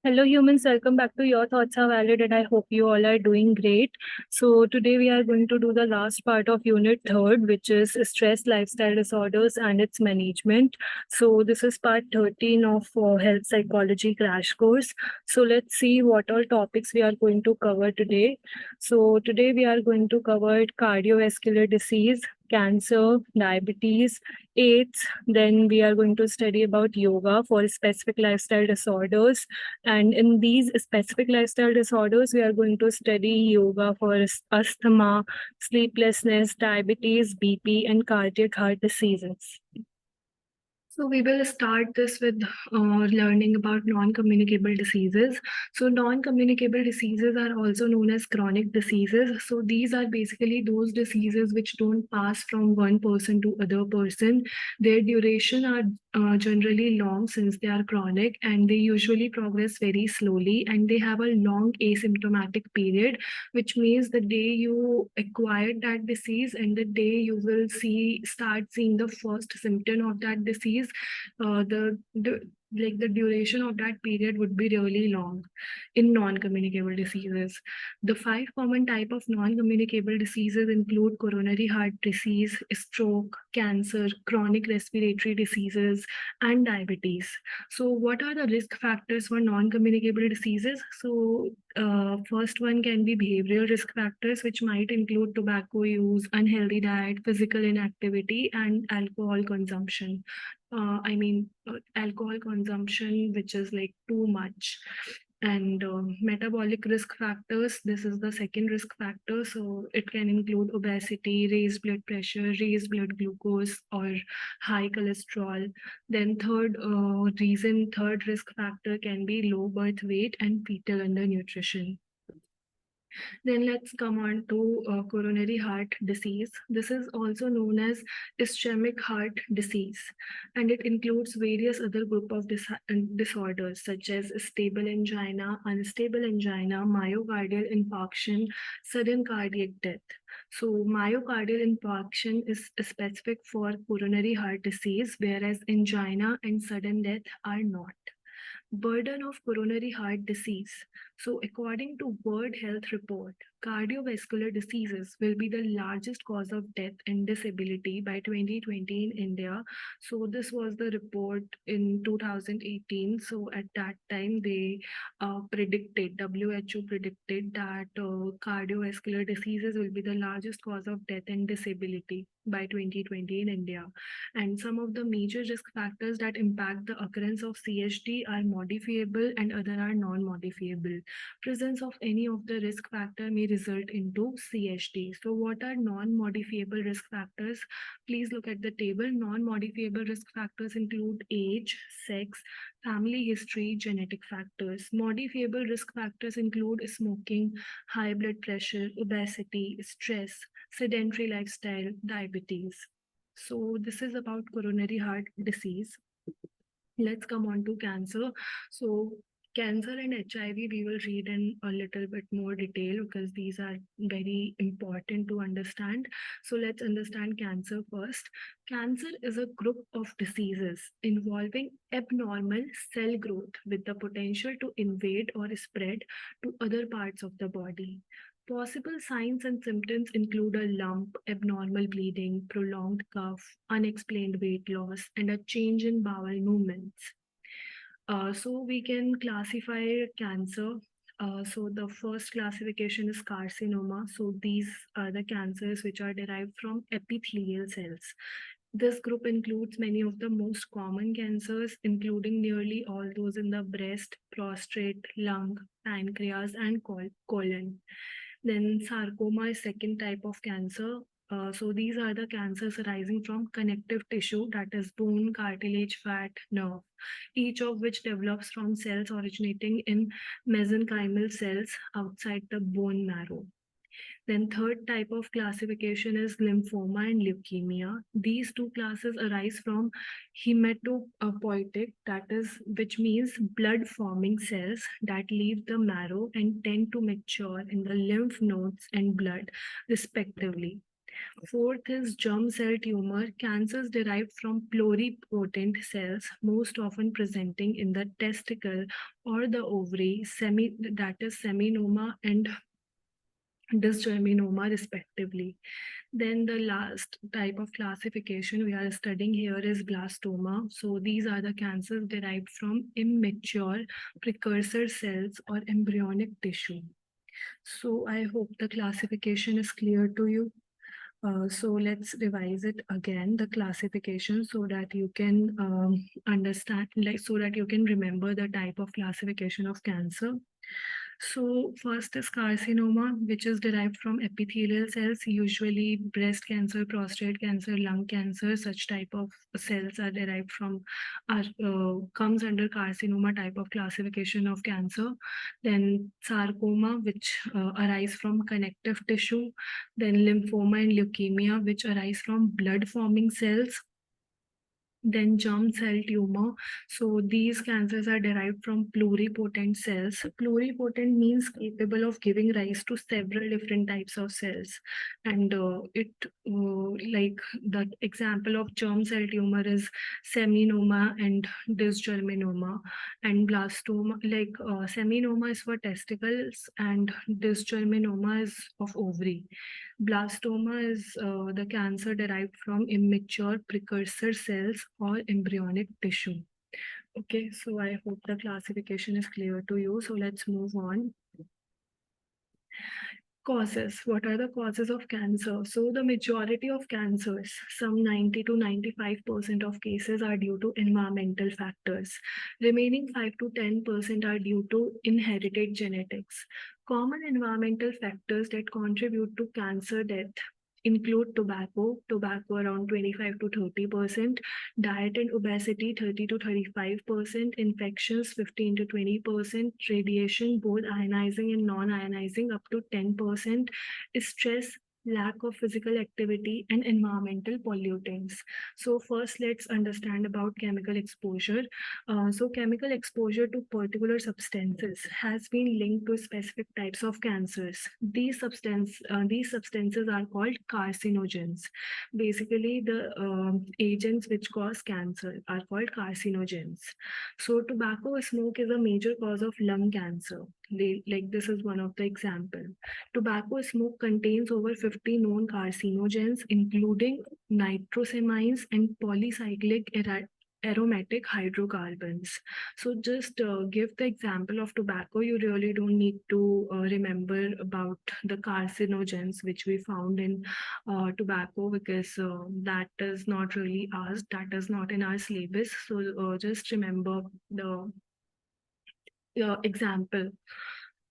Hello, humans. Welcome back to Your Thoughts Are Valid, and I hope you all are doing great. So, today we are going to do the last part of Unit 3rd, which is stress, lifestyle disorders, and its management. So, this is part 13 of Health Psychology Crash Course. So, let's see what all topics we are going to cover today. So, today we are going to cover cardiovascular disease, cancer, diabetes, AIDS. Then we are going to study about yoga for specific lifestyle disorders, and in these specific lifestyle disorders, we are going to study yoga for asthma, sleeplessness, diabetes, BP, and cardiac heart diseases. So we will start this with learning about non-communicable diseases. So non-communicable diseases are also known as chronic diseases. So these are basically those diseases which don't pass from one person to other person. Their duration are generally long since they are chronic, and they usually progress very slowly, and they have a long asymptomatic period, which means the day you acquired that disease and the day you will start seeing the first symptom of that disease, the duration of that period would be really long in non-communicable diseases. The 5 common type of non-communicable diseases include coronary heart disease, stroke, cancer, chronic respiratory diseases, and diabetes. So what are the risk factors for non-communicable diseases? So first one can be behavioral risk factors, which might include tobacco use, unhealthy diet, physical inactivity, and alcohol consumption. Alcohol consumption, which is like too much. And metabolic risk factors, this is the second risk factor. So it can include obesity, raised blood pressure, raised blood glucose, or high cholesterol. Then third risk factor can be low birth weight and fetal undernutrition. Then let's come on to coronary heart disease. This is also known as ischemic heart disease, and it includes various other group of disorders such as stable angina, unstable angina, myocardial infarction, sudden cardiac death. So myocardial infarction is specific for coronary heart disease, whereas angina and sudden death are not. Burden of coronary heart disease. So, according to World Health Report, cardiovascular diseases will be the largest cause of death and disability by 2020 in India. So, this was the report in 2018. So, at that time, they WHO predicted that cardiovascular diseases will be the largest cause of death and disability by 2020 in India. And some of the major risk factors that impact the occurrence of CHD are modifiable and other are non-modifiable. Presence of any of the risk factor may result into CHD. So what are non-modifiable risk factors? Please look at the table. Non-modifiable risk factors include age, sex, family history, genetic factors. Modifiable risk factors include smoking, high blood pressure, obesity, stress, sedentary lifestyle, diabetes. So this is about coronary heart disease. Let's come on to cancer. So cancer and HIV, we will read in a little bit more detail because these are very important to understand. So let's understand cancer first. Cancer is a group of diseases involving abnormal cell growth with the potential to invade or spread to other parts of the body. Possible signs and symptoms include a lump, abnormal bleeding, prolonged cough, unexplained weight loss, and a change in bowel movements. So we can classify cancer. So the first classification is carcinoma. So these are the cancers which are derived from epithelial cells. This group includes many of the most common cancers, including nearly all those in the breast, prostate, lung, pancreas, and colon. Then sarcoma is second type of cancer. So these are the cancers arising from connective tissue, that is bone, cartilage, fat, nerve, each of which develops from cells originating in mesenchymal cells outside the bone marrow. Then third type of classification is lymphoma and leukemia. These two classes arise from hematopoietic, that is, which means blood forming cells that leave the marrow and tend to mature in the lymph nodes and blood respectively. Fourth is germ cell tumor, cancers derived from pluripotent cells, most often presenting in the testicle or the ovary, that is seminoma and dysgerminoma respectively. Then the last type of classification we are studying here is blastoma. So these are the cancers derived from immature precursor cells or embryonic tissue. So I hope the classification is clear to you. So let's revise it again, the classification, so that you can understand, like so that you can remember the type of classification of cancer. So first is carcinoma, which is derived from epithelial cells, usually breast cancer, prostate cancer, lung cancer. Such type of cells are derived from, comes under carcinoma type of classification of cancer. Then sarcoma, which arise from connective tissue. Then lymphoma and leukemia, which arise from blood forming cells. Then germ cell tumor. So these cancers are derived from pluripotent cells. Pluripotent means capable of giving rise to several different types of cells. And like the example of germ cell tumor is seminoma and dysgerminoma. And blastoma, like seminoma is for testicles and dysgerminoma is of ovary. Blastoma is the cancer derived from immature precursor cells or embryonic tissue. Okay, so I hope the classification is clear to you. So let's move on. Causes. What are the causes of cancer? So the majority of cancers, some 90 to 95% of cases are due to environmental factors. Remaining 5 to 10% are due to inherited genetics. Common environmental factors that contribute to cancer death include tobacco around 25 to 30%, diet and obesity 30 to 35%, infections 15 to 20%, radiation, both ionizing and non-ionizing up to 10%, stress, lack of physical activity, and environmental pollutants. So first, let's understand about chemical exposure. So chemical exposure to particular substances has been linked to specific types of cancers. These substances are called carcinogens. Basically, the agents which cause cancer are called carcinogens. So tobacco smoke is a major cause of lung cancer. Like this is one of the example. Tobacco smoke contains over 50 known carcinogens, including nitrosamines and polycyclic aromatic hydrocarbons. So just give the example of tobacco. You really don't need to remember about the carcinogens which we found in tobacco, because that is not really asked, that is not in our syllabus. So just remember the example.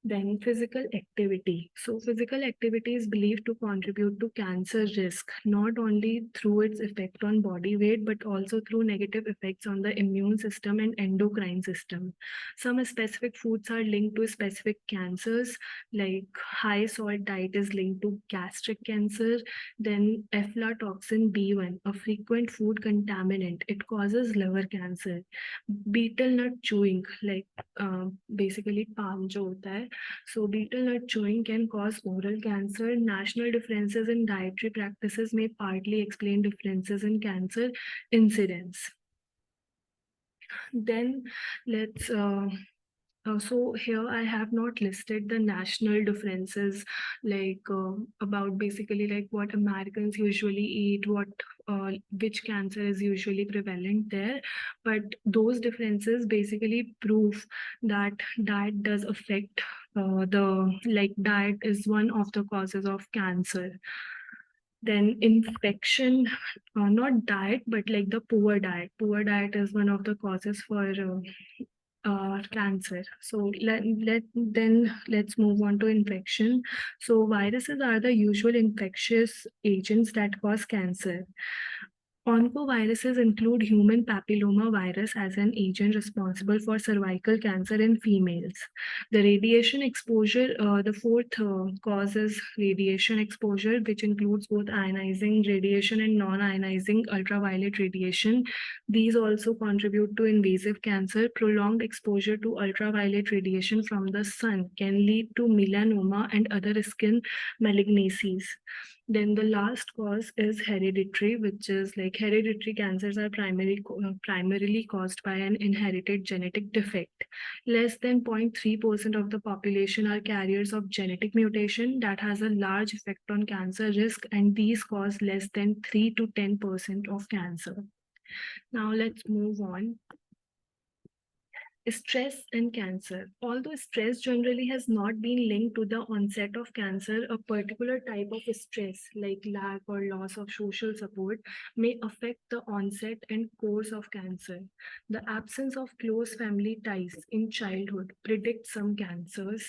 Then physical activity. So physical activity is believed to contribute to cancer risk, not only through its effect on body weight, but also through negative effects on the immune system and endocrine system. Some specific foods are linked to specific cancers, like high salt diet is linked to gastric cancer. Then aflatoxin B1, a frequent food contaminant, it causes liver cancer. Betel nut chewing, like basically palm जो होता है, so betel nut chewing can cause oral cancer. National differences in dietary practices may partly explain differences in cancer incidence. Then let's so here I have not listed the national differences, like about basically like what Americans usually eat, what which cancer is usually prevalent there. But those differences basically prove that diet does affect diet is one of the causes of cancer. Then infection, not diet, but like the poor diet. Poor diet is one of the causes for cancer. So let's move on to infection. So viruses are the usual infectious agents that cause cancer. Oncoviruses include human papilloma virus as an agent responsible for cervical cancer in females. The radiation exposure, the fourth cause is radiation exposure, which includes both ionizing radiation and non-ionizing ultraviolet radiation. These also contribute to invasive cancer. Prolonged exposure to ultraviolet radiation from the sun can lead to melanoma and other skin malignancies. Then the last cause is hereditary, which is like hereditary cancers are primarily caused by an inherited genetic defect. Less than 0.3% of the population are carriers of genetic mutation that has a large effect on cancer risk, and these cause less than 3 to 10% of cancer. Now let's move on. Stress and cancer. Although stress generally has not been linked to the onset of cancer, a particular type of stress, like lack or loss of social support, may affect the onset and course of cancer. The absence of close family ties in childhood predicts some cancers.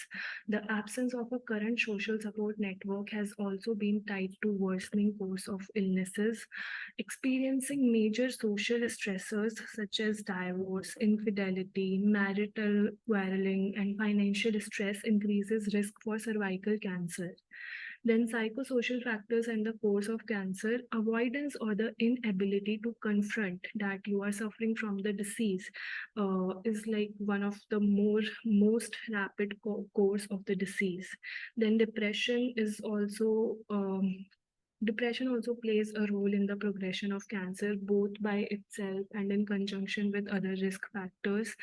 The absence of a current social support network has also been tied to worsening course of illnesses. Experiencing major social stressors such as divorce, infidelity, marital quarreling, and financial stress increases risk for cervical cancer. Then, psychosocial factors and the course of cancer, avoidance or the inability to confront that you are suffering from the disease is like one of the most rapid course of the disease. Then, depression also plays a role in the progression of cancer, both by itself and in conjunction with other risk factors.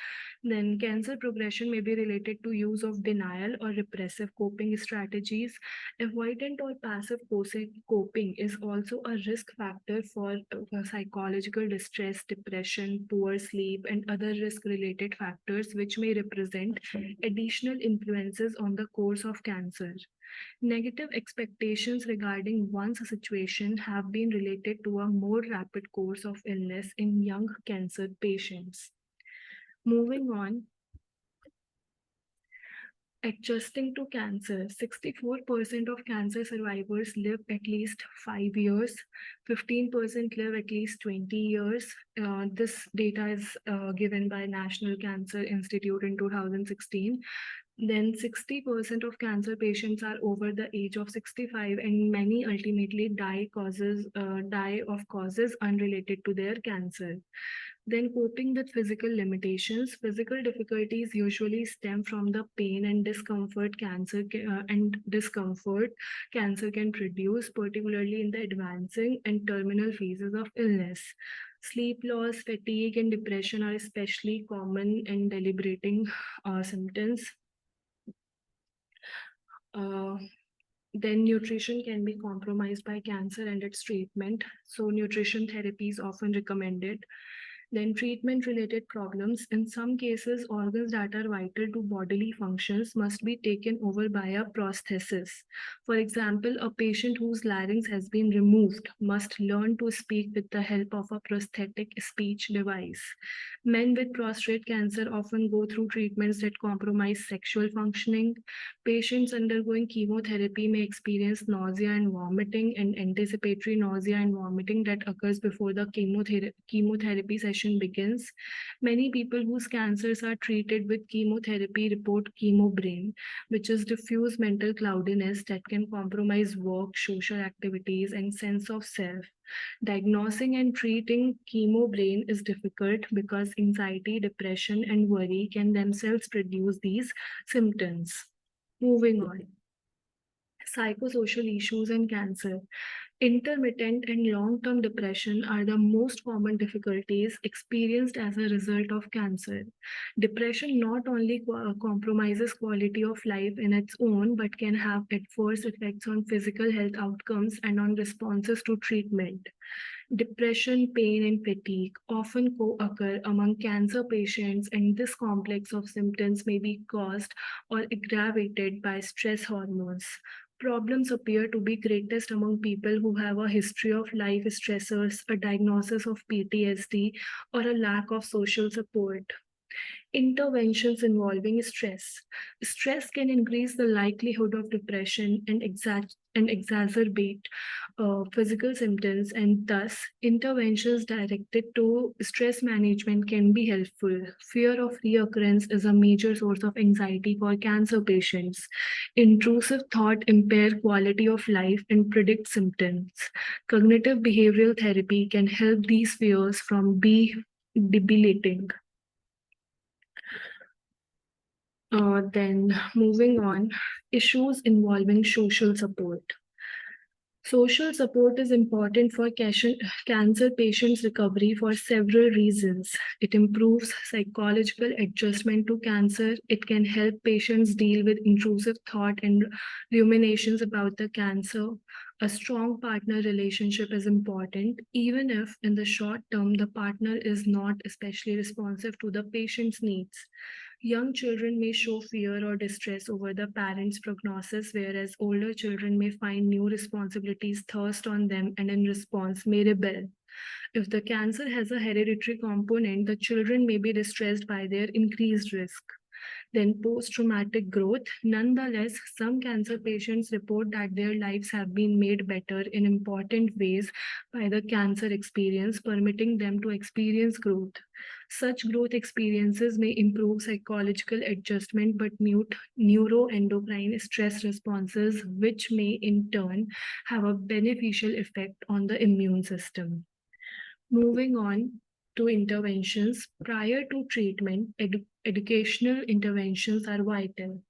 Then, cancer progression may be related to use of denial or repressive coping strategies. Avoidant or passive coping is also a risk factor for psychological distress, depression, poor sleep, and other risk related factors, which may represent additional influences on the course of cancer. Negative expectations regarding one's situation have been related to a more rapid course of illness in young cancer patients. Moving on, adjusting to cancer, 64% of cancer survivors live at least 5 years, 15% live at least 20 years. This data is given by National Cancer Institute in 2016. Then 60% of cancer patients are over the age of 65, and many ultimately die of causes unrelated to their cancer. Then coping with physical limitations. Physical difficulties usually stem from the pain and discomfort cancer can produce, particularly in the advancing and terminal phases of illness. Sleep loss, fatigue, and depression are especially common and deliberating symptoms. Then nutrition can be compromised by cancer and its treatment. So nutrition therapy is often recommended. Then treatment-related problems. In some cases, organs that are vital to bodily functions must be taken over by a prosthesis. For example, a patient whose larynx has been removed must learn to speak with the help of a prosthetic speech device. Men with prostate cancer often go through treatments that compromise sexual functioning. Patients undergoing chemotherapy may experience nausea and vomiting, and anticipatory nausea and vomiting that occurs before the chemotherapy session begins. Many people whose cancers are treated with chemotherapy report chemobrain, which is diffuse mental cloudiness that can compromise work, social activities, and sense of self. Diagnosing and treating chemobrain is difficult because anxiety, depression, and worry can themselves produce these symptoms. Moving on. Psychosocial issues and cancer. Intermittent and long term depression are the most common difficulties experienced as a result of cancer. Depression not only compromises quality of life in its own, but can have adverse effects on physical health outcomes and on responses to treatment. Depression, pain, and fatigue often co occur among cancer patients, and this complex of symptoms may be caused or aggravated by stress hormones. Problems appear to be greatest among people who have a history of life stressors, a diagnosis of PTSD, or a lack of social support. Interventions involving stress. Stress can increase the likelihood of depression and exacerbate physical symptoms, and thus interventions directed to stress management can be helpful. Fear of reoccurrence is a major source of anxiety for cancer patients. Intrusive thought impair quality of life and predict symptoms. Cognitive behavioral therapy can help these fears from be debilitating. Then moving on, issues involving social support. Social support is important for cancer patients' recovery for several reasons. It improves psychological adjustment to cancer. It can help patients deal with intrusive thought and ruminations about the cancer. A strong partner relationship is important, even if in the short term the partner is not especially responsive to the patient's needs. Young children may show fear or distress over the parents' prognosis, whereas older children may find new responsibilities thrust on them and in response may rebel. If the cancer has a hereditary component, the children may be distressed by their increased risk. Then, post traumatic growth. Nonetheless, some cancer patients report that their lives have been made better in important ways by the cancer experience, permitting them to experience growth. Such growth experiences may improve psychological adjustment but mute neuroendocrine stress responses, which may in turn have a beneficial effect on the immune system. Moving on to interventions. Prior to treatment, educational interventions are vital.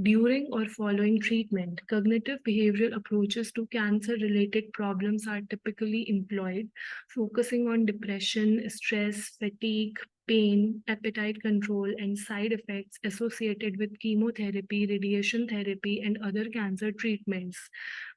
During or following treatment, cognitive behavioral approaches to cancer related problems are typically employed, focusing on depression, stress, fatigue, pain, appetite control, and side effects associated with chemotherapy, radiation therapy, and other cancer treatments.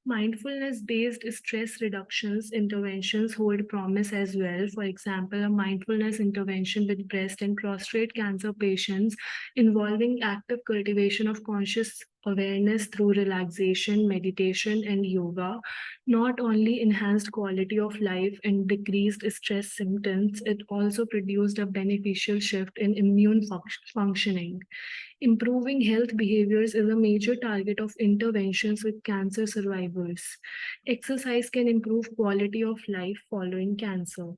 Mindfulness based stress reductions interventions hold promise as well. For example, a mindfulness intervention with breast and prostate cancer patients involving active cultivation of conscious awareness through relaxation, meditation, and yoga not only enhanced quality of life and decreased stress symptoms, it also produced a beneficial shift in immune functioning. Improving health behaviors is a major target of interventions with cancer survivors. Exercise can improve quality of life following cancer.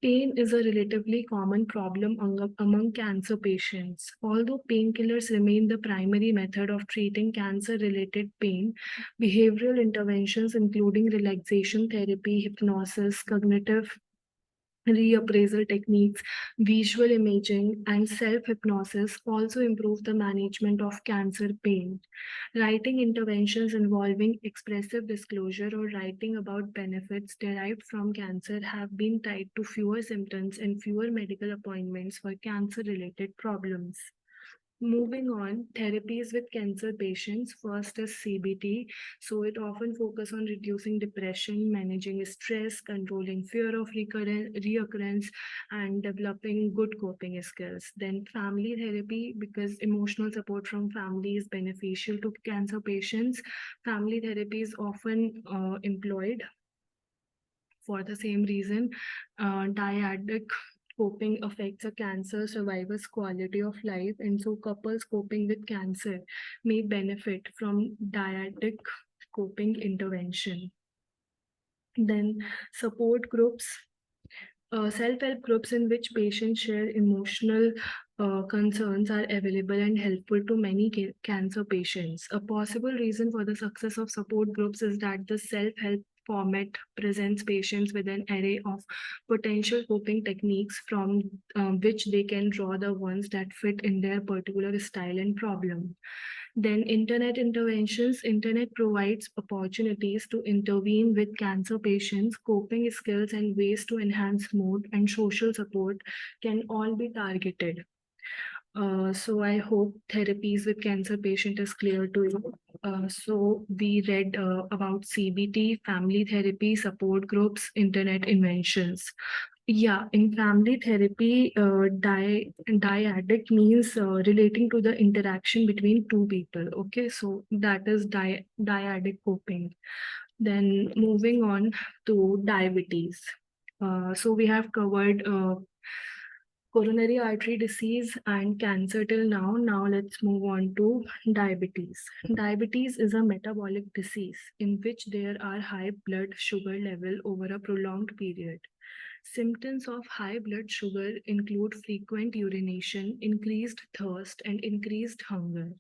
Pain is a relatively common problem among cancer patients. Although painkillers remain the primary method of treating cancer related pain, behavioral interventions, including relaxation therapy, hypnosis, cognitive reappraisal techniques, visual imaging, and self hypnosis also improve the management of cancer pain. Writing interventions involving expressive disclosure or writing about benefits derived from cancer have been tied to fewer symptoms and fewer medical appointments for cancer related problems. Moving on, therapies with cancer patients. First is CBT. So it often focuses on reducing depression, managing stress, controlling fear of reoccurrence, and developing good coping skills. Then family therapy, because emotional support from family is beneficial to cancer patients. Family therapy is often employed for the same reason. Dyadic coping affects a cancer survivor's quality of life, and so couples coping with cancer may benefit from dyadic coping intervention. Then support groups, self-help groups in which patients share emotional concerns are available and helpful to many cancer patients. A possible reason for the success of support groups is that the self-help format presents patients with an array of potential coping techniques from which they can draw the ones that fit in their particular style and problem. Then internet interventions. Internet provides opportunities to intervene with cancer patients. Coping skills and ways to enhance mood and social support can all be targeted. So I hope therapies with cancer patient is clear to you. So we read about CBT, family therapy, support groups, internet inventions. Yeah, in family therapy, dyadic means relating to the interaction between two people. Okay, so that is dyadic coping. Then moving on to diabetes. So we have covered coronary artery disease and cancer till now. Now let's move on to diabetes. Diabetes is a metabolic disease in which there are high blood sugar level over a prolonged period. Symptoms of high blood sugar include frequent urination, increased thirst, and increased hunger.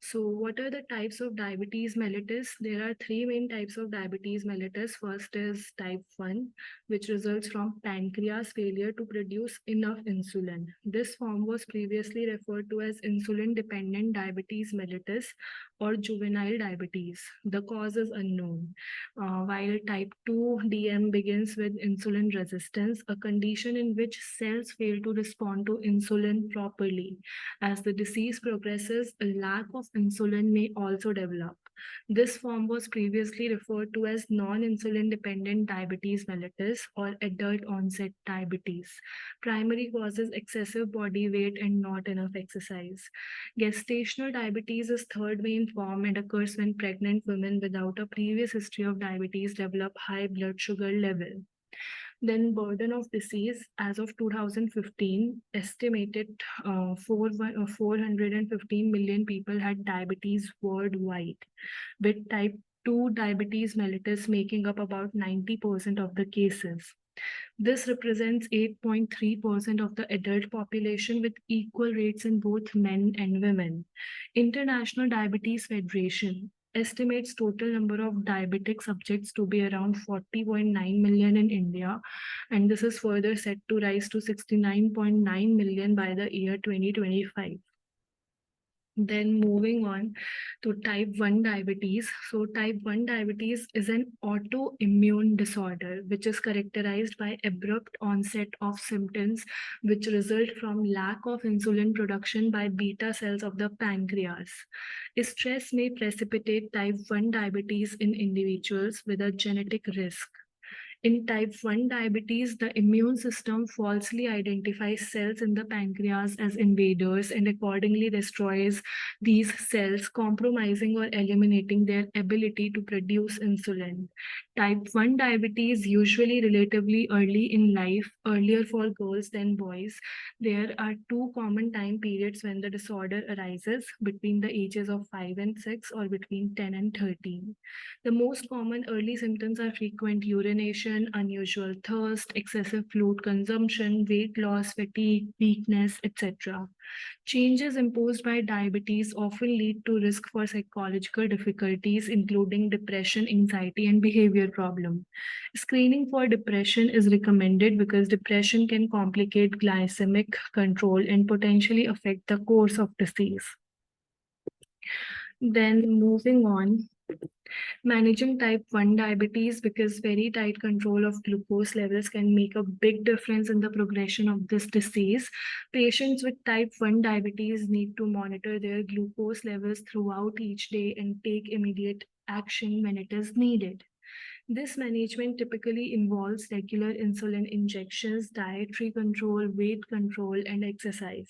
So what are the types of diabetes mellitus? There are three main types of diabetes mellitus. First is type 1, which results from pancreas failure to produce enough insulin. This form was previously referred to as insulin-dependent diabetes mellitus or juvenile diabetes. The cause is unknown. While type 2 DM begins with insulin resistance, a condition in which cells fail to respond to insulin properly. As the disease progresses, a lack of insulin may also develop. This form was previously referred to as non-insulin dependent diabetes mellitus or adult onset diabetes. Primary causes excessive body weight and not enough exercise. Gestational diabetes is third main form and occurs when pregnant women without a previous history of diabetes develop high blood sugar level. Then burden of disease as of 2015 estimated 415 million people had diabetes worldwide, with type 2 diabetes mellitus making up about 90% of the cases. This represents 8.3% of the adult population with equal rates in both men and women. International Diabetes Federation estimates total number of diabetic subjects to be around 40.9 million in India, and this is further set to rise to 69.9 million by the year 2025. Then moving on to type 1 diabetes. So type 1 diabetes is an autoimmune disorder which is characterized by abrupt onset of symptoms which result from lack of insulin production by beta cells of the pancreas. Stress may precipitate type 1 diabetes in individuals with a genetic risk. In type 1 diabetes, the immune system falsely identifies cells in the pancreas as invaders and accordingly destroys these cells, compromising or eliminating their ability to produce insulin. Type 1 diabetes, usually relatively early in life, earlier for girls than boys. There are two common time periods when the disorder arises between the ages of 5 and 6 or between 10 and 13. The most common early symptoms are frequent urination, unusual thirst, excessive fluid consumption, weight loss, fatigue, weakness, etc. Changes imposed by diabetes often lead to risk for psychological difficulties, including depression, anxiety, and behavior problem. Screening for depression is recommended because depression can complicate glycemic control and potentially affect the course of disease. Then moving on, managing type 1 diabetes, because very tight control of glucose levels can make a big difference in the progression of this disease. Patients with type 1 diabetes need to monitor their glucose levels throughout each day and take immediate action when it is needed. This management typically involves regular insulin injections, dietary control, weight control, and exercise.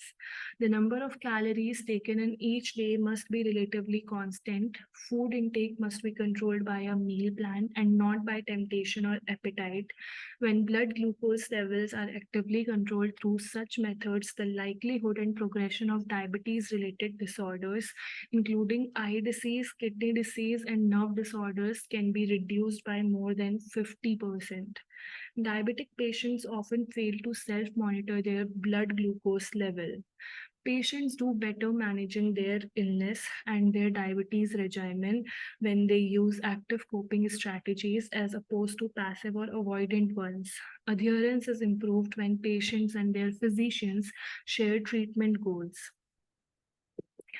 The number of calories taken in each day must be relatively constant. Food intake must be controlled by a meal plan and not by temptation or appetite. When blood glucose levels are actively controlled through such methods, the likelihood and progression of diabetes-related disorders, including eye disease, kidney disease, and nerve disorders, can be reduced by more than 50%. Diabetic patients often fail to self-monitor their blood glucose level. Patients do better managing their illness and their diabetes regimen when they use active coping strategies as opposed to passive or avoidant ones. Adherence is improved when patients and their physicians share treatment goals.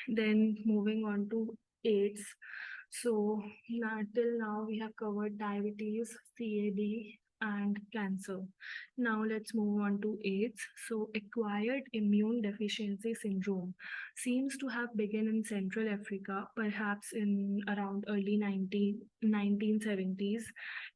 Then moving on to AIDS. So till now we have covered diabetes, CAD, and cancer. Now let's move on to AIDS. So acquired immune deficiency syndrome seems to have begun in Central Africa, perhaps in around early 1970s.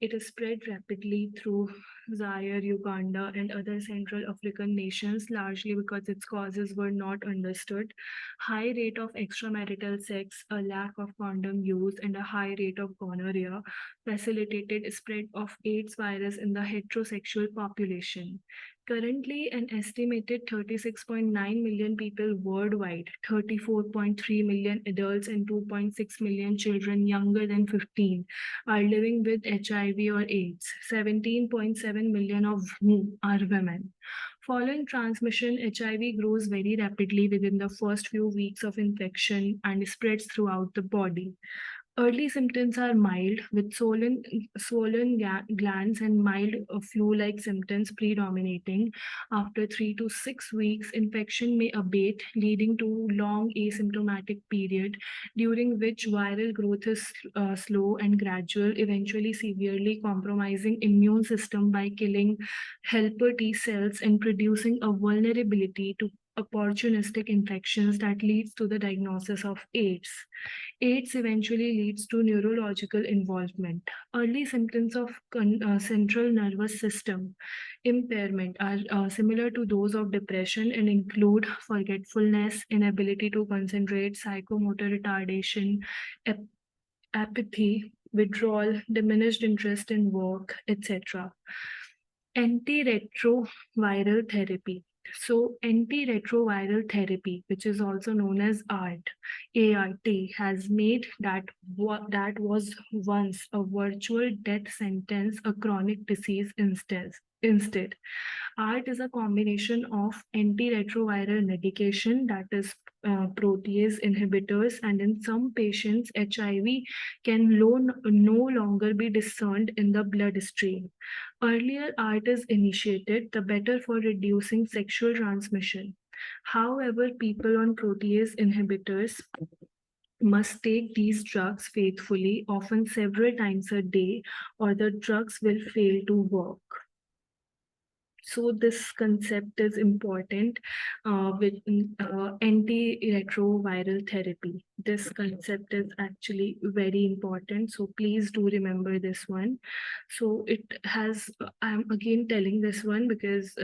It is spread rapidly through Zaire, Uganda, and other Central African nations, largely because its causes were not understood. High rate of extramarital sex, a lack of condom use, and a high rate of gonorrhea facilitated spread of AIDS virus in the heterosexual population. Currently, an estimated 36.9 million people worldwide, 34.3 million adults and 2.6 million children younger than 15 are living with HIV or AIDS, 17.7 million of whom are women. Following transmission, HIV grows very rapidly within the first few weeks of infection and spreads throughout the body. Early symptoms are mild, with swollen glands and mild flu-like symptoms predominating. After 3 to 6 weeks, infection may abate, leading to long asymptomatic period during which viral growth is slow and gradual, eventually severely compromising immune system by killing helper T cells and producing a vulnerability to opportunistic infections that leads to the diagnosis of AIDS. AIDS eventually leads to neurological involvement. Early symptoms of central nervous system impairment are similar to those of depression and include forgetfulness, inability to concentrate, psychomotor retardation, ap- apathy, withdrawal, diminished interest in work, etc. Antiretroviral therapy. So, antiretroviral therapy, which is also known as ART, has made that was once a virtual death sentence a chronic disease instead. ART is a combination of antiretroviral medication, that is protease inhibitors, and in some patients, HIV can no longer be discerned in the bloodstream. Earlier art is initiated, the better for reducing sexual transmission. However, people on protease inhibitors must take these drugs faithfully, often several times a day, or the drugs will fail to work. So this concept is important with antiretroviral therapy. This concept is actually very important. So please do remember this one. So it has, I'm again telling this one because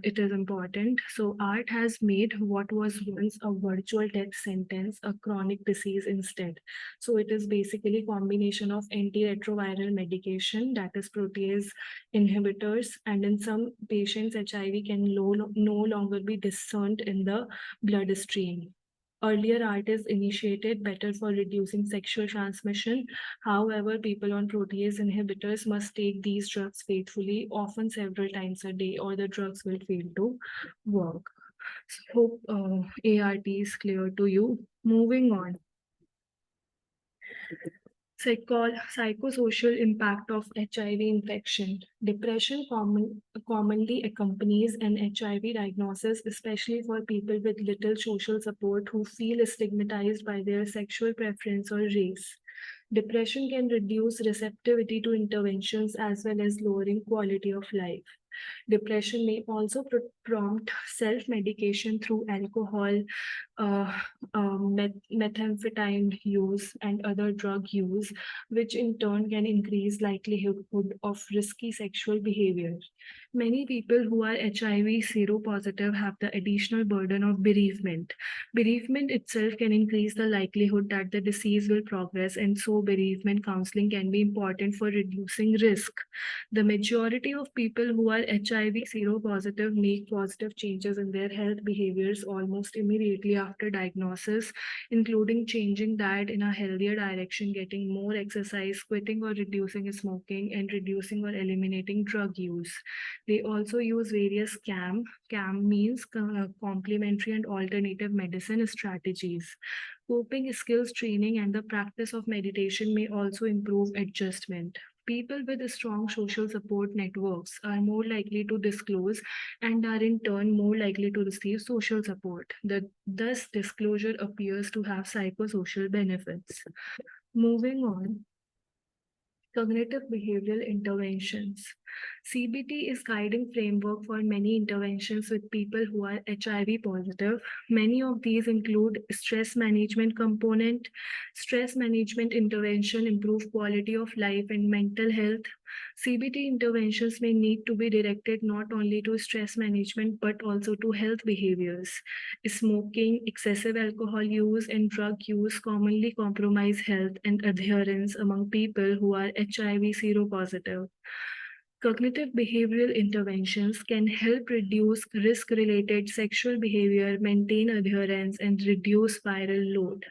it is important. So art has made what was once a virtual death sentence a chronic disease instead. So it is basically combination of antiretroviral medication, that is protease inhibitors, and in some patients, HIV can no longer be discerned in the bloodstream. Earlier art is initiated better for reducing sexual transmission. However, people on protease inhibitors must take these drugs faithfully, often several times a day, or the drugs will fail to work. So, hope ART is clear to you. Moving on. Psychosocial impact of HIV infection. Depression commonly accompanies an HIV diagnosis, especially for people with little social support who feel stigmatized by their sexual preference or race. Depression can reduce receptivity to interventions as well as lowering quality of life. Depression may also prompt self medication through alcohol, uh, methamphetamine use, and other drug use, which in turn can increase likelihood of risky sexual behavior. Many people who are HIV seropositive have the additional burden of bereavement. Bereavement itself can increase the likelihood that the disease will progress, and so bereavement counseling can be important for reducing risk. The majority of people who are HIV seropositive make positive changes in their health behaviors almost immediately after diagnosis, including changing diet in a healthier direction, getting more exercise, quitting or reducing smoking, and reducing or eliminating drug use. They also use various CAM means complementary and alternative medicine strategies. Coping skills training and the practice of meditation may also improve adjustment. People with strong social support networks are more likely to disclose and are in turn more likely to receive social support. Thus, disclosure appears to have psychosocial benefits. Moving on, cognitive behavioral interventions. CBT is guiding framework for many interventions with people who are HIV positive. Many of these include stress management component, stress management intervention, improve quality of life and mental health. CBT interventions may need to be directed not only to stress management but also to health behaviors. Smoking, excessive alcohol use, and drug use commonly compromise health and adherence among people who are HIV seropositive. Cognitive behavioral interventions can help reduce risk related sexual behavior, maintain adherence, and reduce viral load.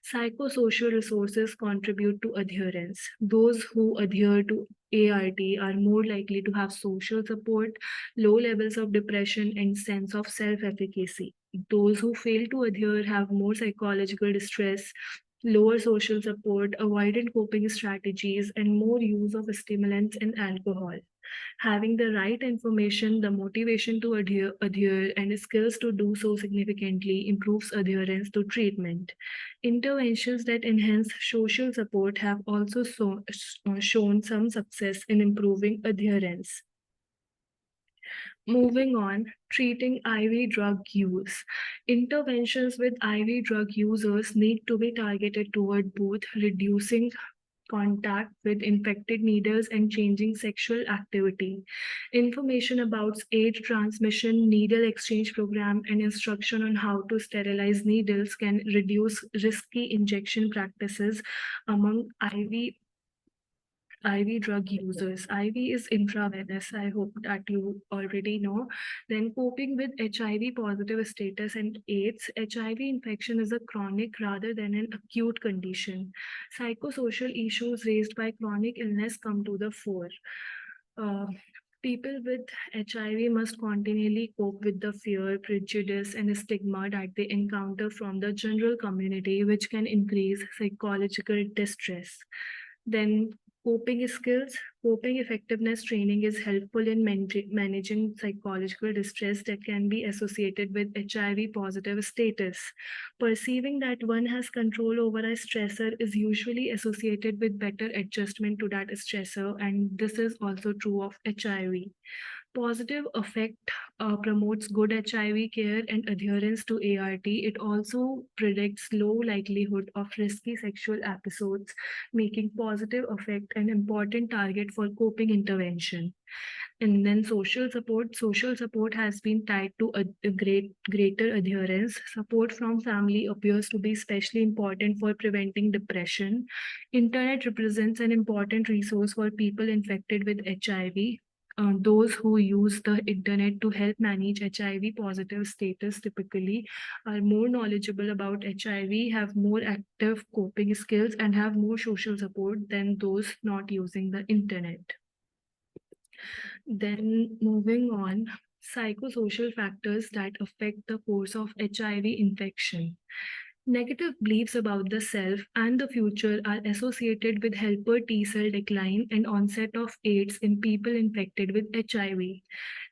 Psychosocial resources contribute to adherence. Those who adhere to ART are more likely to have social support, low levels of depression, and sense of self-efficacy. Those who fail to adhere have more psychological distress, lower social support, avoidant coping strategies, and more use of stimulants and alcohol. Having the right information, the motivation to adhere, and skills to do so significantly improves adherence to treatment. Interventions that enhance social support have also shown some success in improving adherence. Moving on, treating IV drug use. Interventions with IV drug users need to be targeted toward both reducing contact with infected needles and changing sexual activity. Information about AIDS transmission, needle exchange program, and instruction on how to sterilize needles can reduce risky injection practices among IV drug users. IV is intravenous. I hope that you already know. Then, coping with HIV positive status and AIDS. HIV infection is a chronic rather than an acute condition. Psychosocial issues raised by chronic illness come to the fore. Uh, People with HIV must continually cope with the fear, prejudice, and stigma that they encounter from the general community, which can increase psychological distress. Then, coping skills. Coping effectiveness training is helpful in managing psychological distress that can be associated with HIV positive status. Perceiving that one has control over a stressor is usually associated with better adjustment to that stressor, and this is also true of HIV. Positive effect promotes good HIV care and adherence to ART. It also predicts low likelihood of risky sexual episodes, making positive effect an important target for coping intervention. And then social support. Social support has been tied to a greater adherence. Support from family appears to be especially important for preventing depression. Internet represents an important resource for people infected with HIV. Those who use the internet to help manage HIV positive status typically are more knowledgeable about HIV, have more active coping skills, and have more social support than those not using the internet. Then, moving on, psychosocial factors that affect the course of HIV infection. Negative beliefs about the self and the future are associated with helper T cell decline and onset of AIDS in people infected with HIV.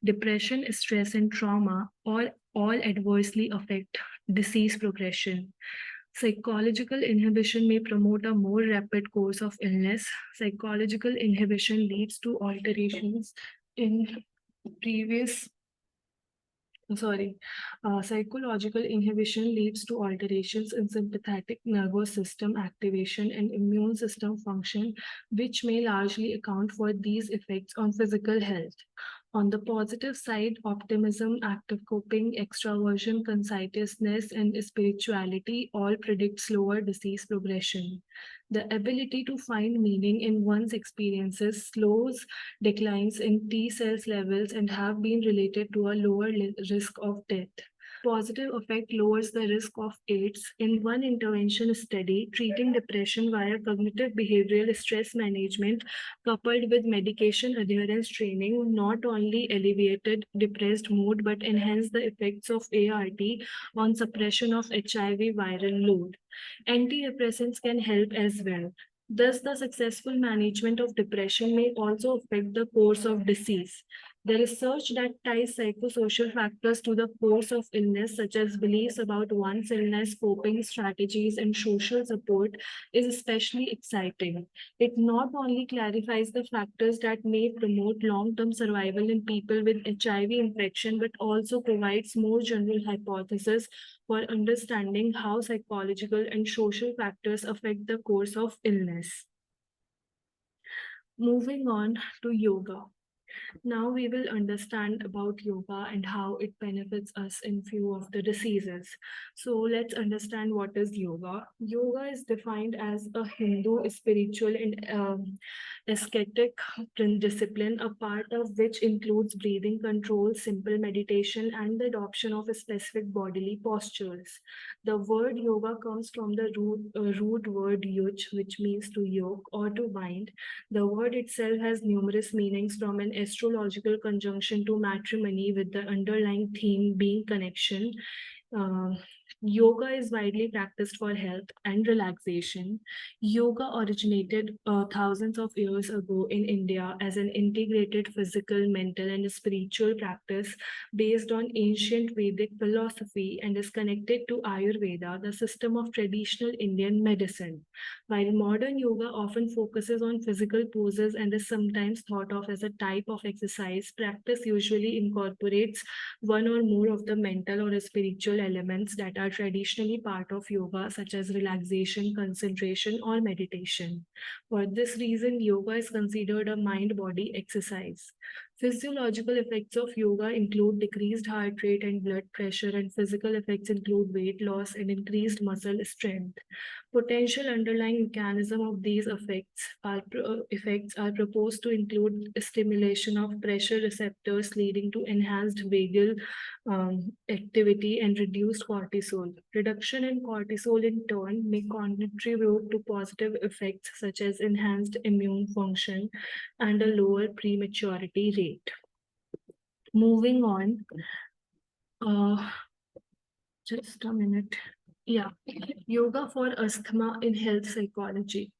Depression, stress, and trauma all adversely affect disease progression. Psychological inhibition may promote a more rapid course of illness. Psychological inhibition leads to alterations in previous sorry, psychological inhibition leads to alterations in sympathetic nervous system activation and immune system function, which may largely account for these effects on physical health. On the positive side, optimism, active coping, extraversion, conscientiousness, and spirituality all predict slower disease progression. The ability to find meaning in one's experiences slows declines in T cells levels and have been related to a lower risk of death. Positive effect lowers the risk of AIDS. In one intervention study, treating depression via cognitive behavioral stress management coupled with medication adherence training not only alleviated depressed mood but enhanced the effects of ART on suppression of HIV viral load. Antidepressants can help as well. Thus, the successful management of depression may also affect the course of disease. The research that ties psychosocial factors to the course of illness, such as beliefs about one's illness, coping strategies, and social support, is especially exciting. It not only clarifies the factors that may promote long term survival in people with HIV infection, but also provides more general hypotheses for understanding how psychological and social factors affect the course of illness. Moving on to yoga. Now we will understand about yoga and how it benefits us in few of the diseases. So let's understand what is yoga. Yoga is defined as a Hindu spiritual and ascetic discipline, a part of which includes breathing control, simple meditation, and the adoption of specific bodily postures. The word yoga comes from the root word yuj, which means to yoke or to bind. The word itself has numerous meanings, from an astrological conjunction to matrimony, with the underlying theme being connection. Uh, Yoga is widely practiced for health and relaxation. Yoga originated thousands of years ago in India as an integrated physical, mental, and spiritual practice based on ancient Vedic philosophy, and is connected to Ayurveda, the system of traditional Indian medicine. While modern yoga often focuses on physical poses and is sometimes thought of as a type of exercise, practice usually incorporates one or more of the mental or spiritual elements that are traditionally part of yoga, such as relaxation, concentration, or meditation. For this reason, yoga is considered a mind body exercise. Physiological effects of yoga include decreased heart rate and blood pressure, and physical effects include weight loss and increased muscle strength. Potential underlying mechanism of these effects are proposed to include stimulation of pressure receptors, leading to enhanced vagal activity and reduced cortisol. Reduction in cortisol in turn may contribute to positive effects such as enhanced immune function and a lower prematurity rate. Moving on, uh, just a minute. Yeah, yoga for asthma in health psychology.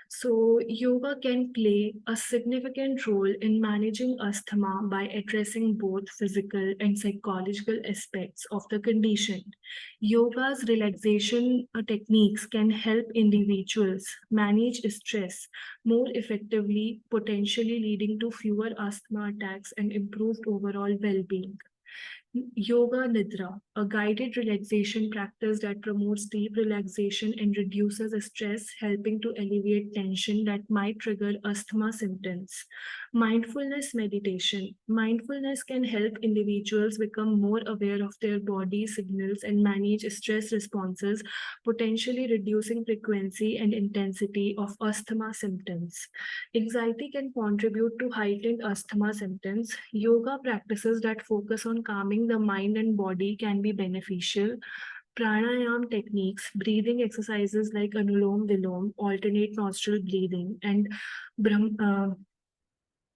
So, yoga can play a significant role in managing asthma by addressing both physical and psychological aspects of the condition. Yoga's relaxation techniques can help individuals manage stress more effectively, potentially leading to fewer asthma attacks and improved overall well being. Yoga Nidra, a guided relaxation practice that promotes deep relaxation and reduces stress, helping to alleviate tension that might trigger asthma symptoms. Mindfulness meditation. Mindfulness can help individuals become more aware of their body signals and manage stress responses, potentially reducing frequency and intensity of asthma symptoms. Anxiety can contribute to heightened asthma symptoms. Yoga practices that focus on calming the mind and body can be beneficial. Pranayama techniques, breathing exercises like Anulom Vilom, alternate nostril breathing, and Brahm, uh,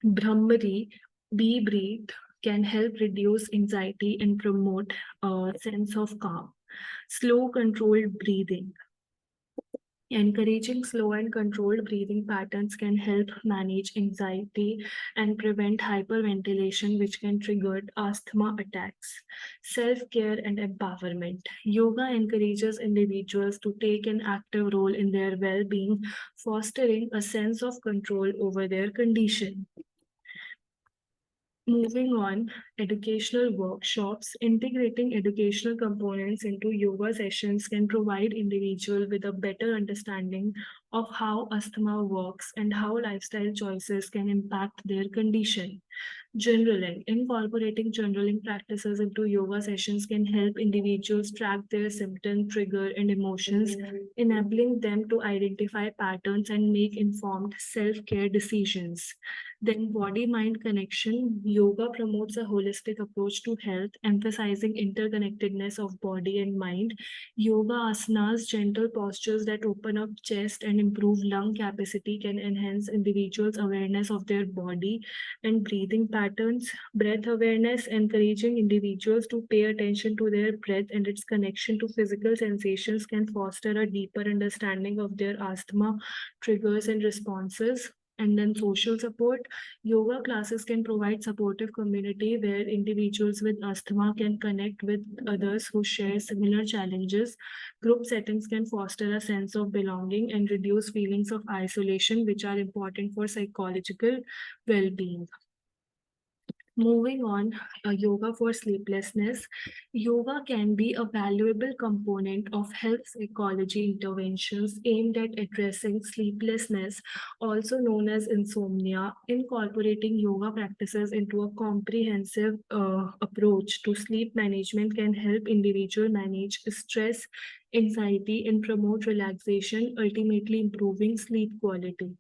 Brahmari, be breathed, can help reduce anxiety and promote a sense of calm. Slow, controlled breathing. Encouraging slow and controlled breathing patterns can help manage anxiety and prevent hyperventilation, which can trigger asthma attacks. Self care and empowerment. Yoga encourages individuals to take an active role in their well being, fostering a sense of control over their condition. Moving on, educational workshops. Integrating educational components into yoga sessions can provide individuals with a better understanding of how asthma works and how lifestyle choices can impact their condition. Journaling. Incorporating journaling practices into yoga sessions can help individuals track their symptom, trigger, and emotions, enabling them to identify patterns and make informed self care decisions. Then, body mind connection. Yoga promotes a holistic approach to health, emphasizing interconnectedness of body and mind. Yoga asanas, gentle postures that open up chest and improve lung capacity, can enhance individuals' awareness of their body and breathing patterns. Breath awareness, encouraging individuals to pay attention to their breath and its connection to physical sensations, can foster a deeper understanding of their asthma triggers and responses. And then social support. Yoga classes can provide supportive community where individuals with asthma can connect with others who share similar challenges. Group settings can foster a sense of belonging and reduce feelings of isolation, which are important for psychological well being. Moving on, yoga for sleeplessness. Yoga can be a valuable component of health psychology interventions aimed at addressing sleeplessness, also known as insomnia. Incorporating yoga practices into a comprehensive approach to sleep management can help individual manage stress, anxiety, and promote relaxation, ultimately improving sleep quality.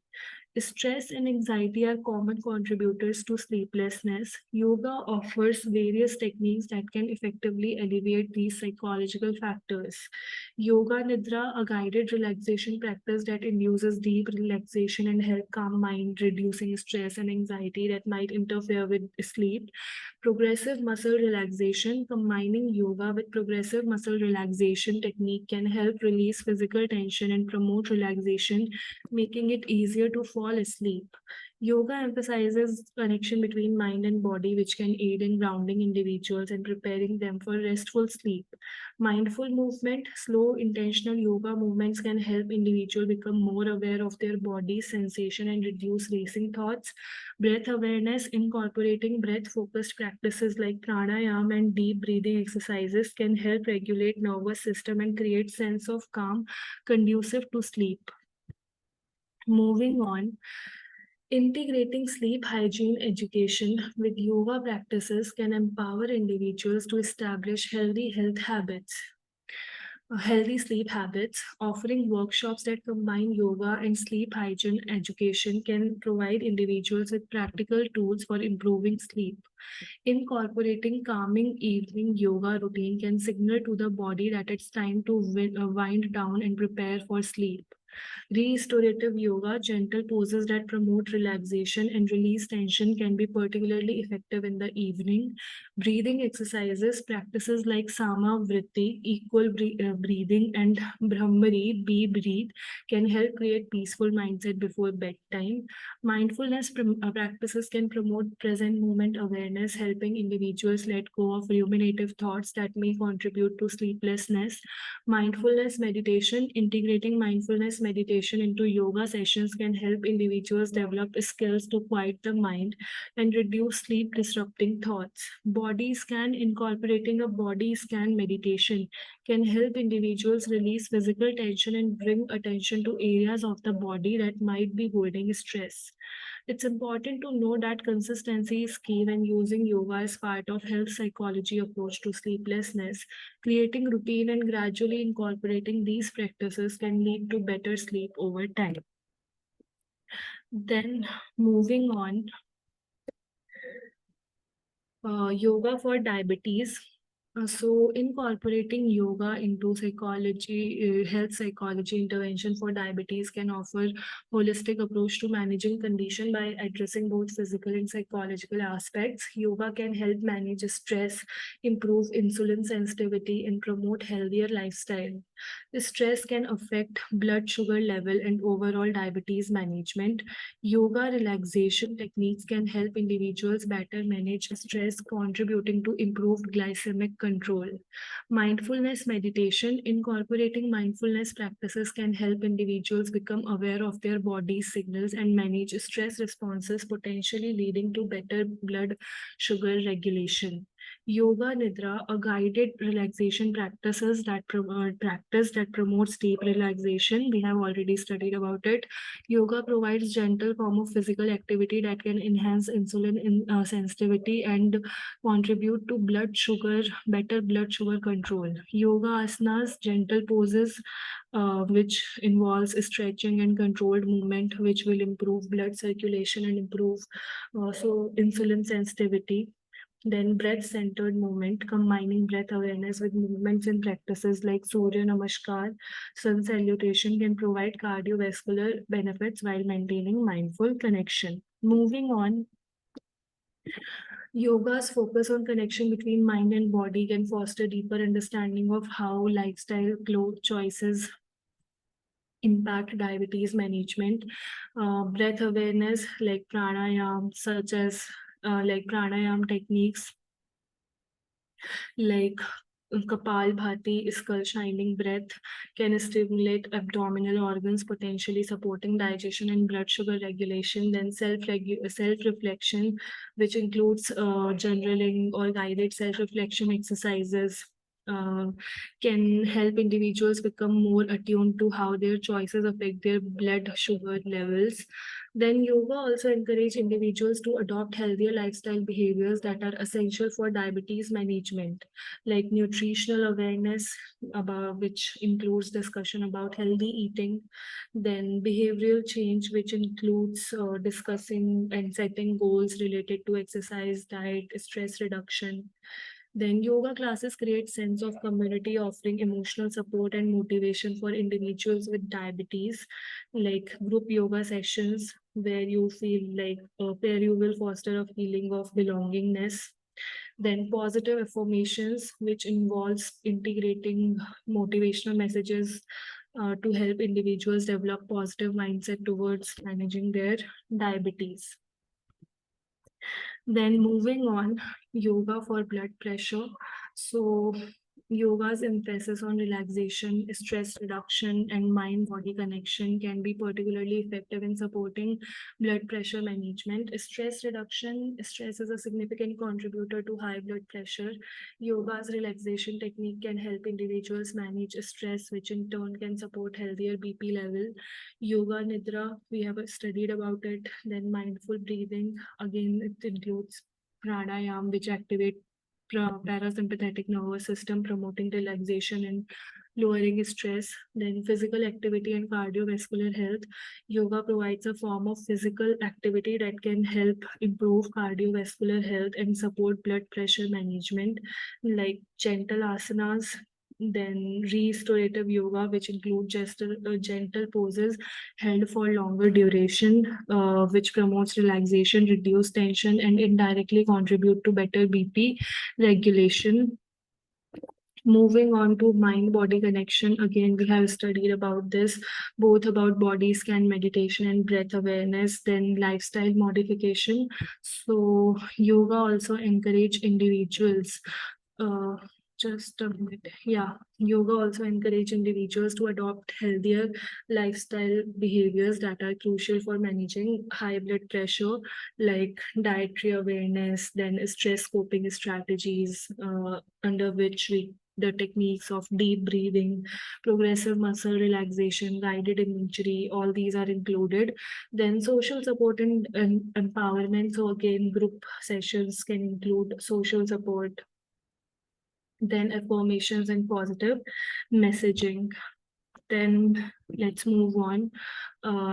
Stress and anxiety are common contributors to sleeplessness. Yoga offers various techniques that can effectively alleviate these psychological factors. Yoga Nidra, a guided relaxation practice that induces deep relaxation and help calm mind, reducing stress and anxiety that might interfere with sleep. Progressive muscle relaxation, combining yoga with progressive muscle relaxation technique can help release physical tension and promote relaxation, making it easier to fall asleep. Yoga emphasizes connection between mind and body, which can aid in grounding individuals and preparing them for restful sleep. Mindful movement, slow, intentional yoga movements can help individuals become more aware of their body sensation and reduce racing thoughts. Breath awareness, incorporating breath focused practices like pranayama and deep breathing exercises can help regulate nervous system and create sense of calm conducive to sleep. Moving on, integrating sleep hygiene education with yoga practices can empower individuals to establish healthy sleep habits. Offering workshops that combine yoga and sleep hygiene education can provide individuals with practical tools for improving sleep. Incorporating calming evening yoga routine can signal to the body that it's time to wind down and prepare for sleep. Restorative yoga, gentle poses that promote relaxation and release tension, can be particularly effective in the evening. Breathing exercises, practices like Sama Vritti, equal breathing, and Brahmari, be breathe, can help create peaceful mindset before bedtime. Mindfulness practices can promote present moment awareness, helping individuals let go of ruminative thoughts that may contribute to sleeplessness. Mindfulness meditation, integrating mindfulness meditation into yoga sessions can help individuals develop skills to quiet the mind and reduce sleep disrupting thoughts. Body scan, incorporating a body scan meditation can help individuals release physical tension and bring attention to areas of the body that might be holding stress. It's important to know that consistency is key when using yoga as part of health psychology approach to sleeplessness. Creating routine and gradually incorporating these practices can lead to better sleep over time. Then moving on, yoga for diabetes. So, incorporating yoga into health psychology intervention for diabetes can offer holistic approach to managing condition by addressing both physical and psychological aspects. Yoga can help manage stress, improve insulin sensitivity, and promote healthier lifestyle. Stress can affect blood sugar level and overall diabetes management. Yoga relaxation techniques can help individuals better manage stress, contributing to improved glycemic control. Mindfulness meditation, incorporating mindfulness practices can help individuals become aware of their body's signals and manage stress responses, potentially leading to better blood sugar regulation. Yoga Nidra, a guided relaxation practice that promotes deep relaxation. We have already studied about it. Yoga provides gentle form of physical activity that can enhance sensitivity and contribute to better blood sugar control. Yoga asanas, gentle poses, which involves stretching and controlled movement, which will improve blood circulation and improve insulin sensitivity. Then breath centered movement, combining breath awareness with movements and practices like Surya Namaskar, sun salutation can provide cardiovascular benefits while maintaining mindful connection. Moving on, yoga's focus on connection between mind and body can foster deeper understanding of how lifestyle clothes choices impact diabetes management. Breath awareness like pranayam, such as like pranayam techniques like Kapalbhati, skull shining breath, can stimulate abdominal organs, potentially supporting digestion and blood sugar regulation. Then self-reflection, which includes journaling or guided self-reflection exercises, uh, can help individuals become more attuned to how their choices affect their blood sugar levels. Then yoga also encourage individuals to adopt healthier lifestyle behaviors that are essential for diabetes management, like nutritional awareness, about which includes discussion about healthy eating, then behavioral change, which includes discussing and setting goals related to exercise, diet, stress reduction. Then yoga classes create sense of community, offering emotional support and motivation for individuals with diabetes, like group yoga sessions where you feel like where you will foster a feeling of belongingness. Then positive affirmations, which involves integrating motivational messages to help individuals develop positive mindset towards managing their diabetes. Then moving on, yoga for blood pressure. So yoga's emphasis on relaxation, stress reduction, and mind-body connection can be particularly effective in supporting blood pressure management. Stress reduction, stress is a significant contributor to high blood pressure. Yoga's relaxation technique can help individuals manage stress, which in turn can support healthier BP level. Yoga Nidra, we have studied about it. Then mindful breathing, again, it includes pranayama, which activate parasympathetic nervous system, promoting relaxation and lowering stress. Then physical activity and cardiovascular health. Yoga provides a form of physical activity that can help improve cardiovascular health and support blood pressure management, like gentle asanas, then restorative yoga, which include just gentle poses held for longer duration, which promotes relaxation, reduce tension, and indirectly contribute to better BP regulation. Moving on to mind body connection, again, we have studied about this, both about body scan meditation and breath awareness, then lifestyle modification. So, yoga also encourage individuals. Uh, just a minute. Yeah, yoga also encourage individuals to adopt healthier lifestyle behaviors that are crucial for managing high blood pressure, like dietary awareness, then stress coping strategies, under which the techniques of deep breathing, progressive muscle relaxation, guided imagery, all these are included. Then social support and empowerment. So again, group sessions can include social support, then affirmations and positive messaging. Then let's move on.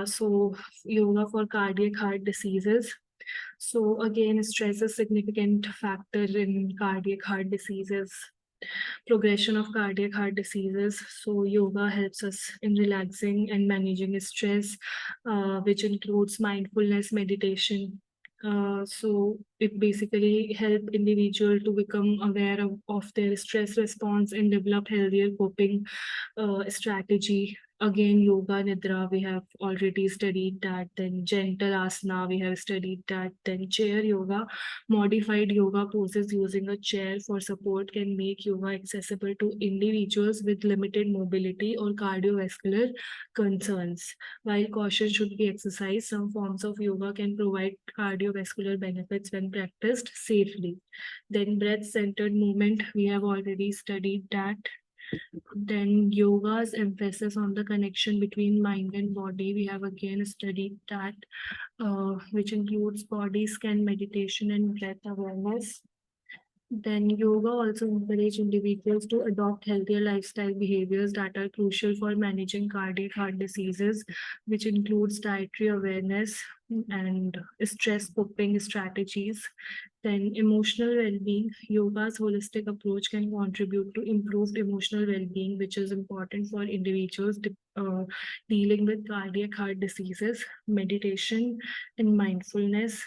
So yoga for cardiac heart diseases. So again, stress is a significant factor in cardiac heart diseases, progression of cardiac heart diseases. So yoga helps us in relaxing and managing stress, which includes mindfulness meditation. So it basically help individual to become aware of their stress response and develop healthier coping strategy. Again, yoga nidra, we have already studied that. Then gentle asana, we have studied that. Then chair yoga, modified yoga poses using a chair for support can make yoga accessible to individuals with limited mobility or cardiovascular concerns. While caution should be exercised, some forms of yoga can provide cardiovascular benefits when practiced safely. Then breath centered movement, we have already studied that. Then yoga's emphasis on the connection between mind and body. We have again studied that, which includes body scan meditation and breath awareness. Then yoga also encourage individuals to adopt healthier lifestyle behaviors that are crucial for managing cardiac heart diseases, which includes dietary awareness and stress coping strategies. Then emotional well-being, yoga's holistic approach can contribute to improved emotional well-being, which is important for individuals dealing with cardiac heart diseases. Meditation and mindfulness,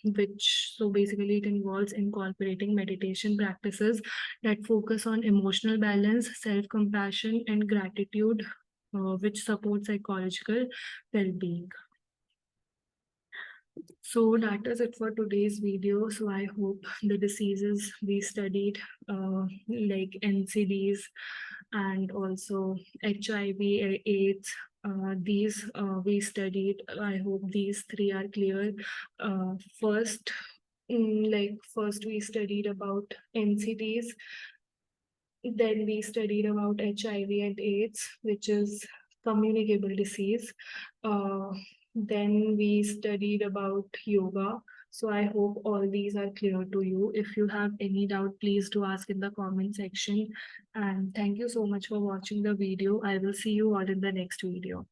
which so basically it involves incorporating meditation practices that focus on emotional balance, self-compassion, and gratitude, which support psychological well-being. So that is it for today's video. So I hope the diseases we studied, like NCDs and also HIV, AIDS, these we studied. I hope these three are clear. First, first we studied about NCDs, then we studied about HIV and AIDS, which is communicable disease. Uh, then we studied about yoga. So I hope all these are clear to you. If you have any doubt, please do ask in the comment section. And thank you so much for watching the video. I will see you all in the next video.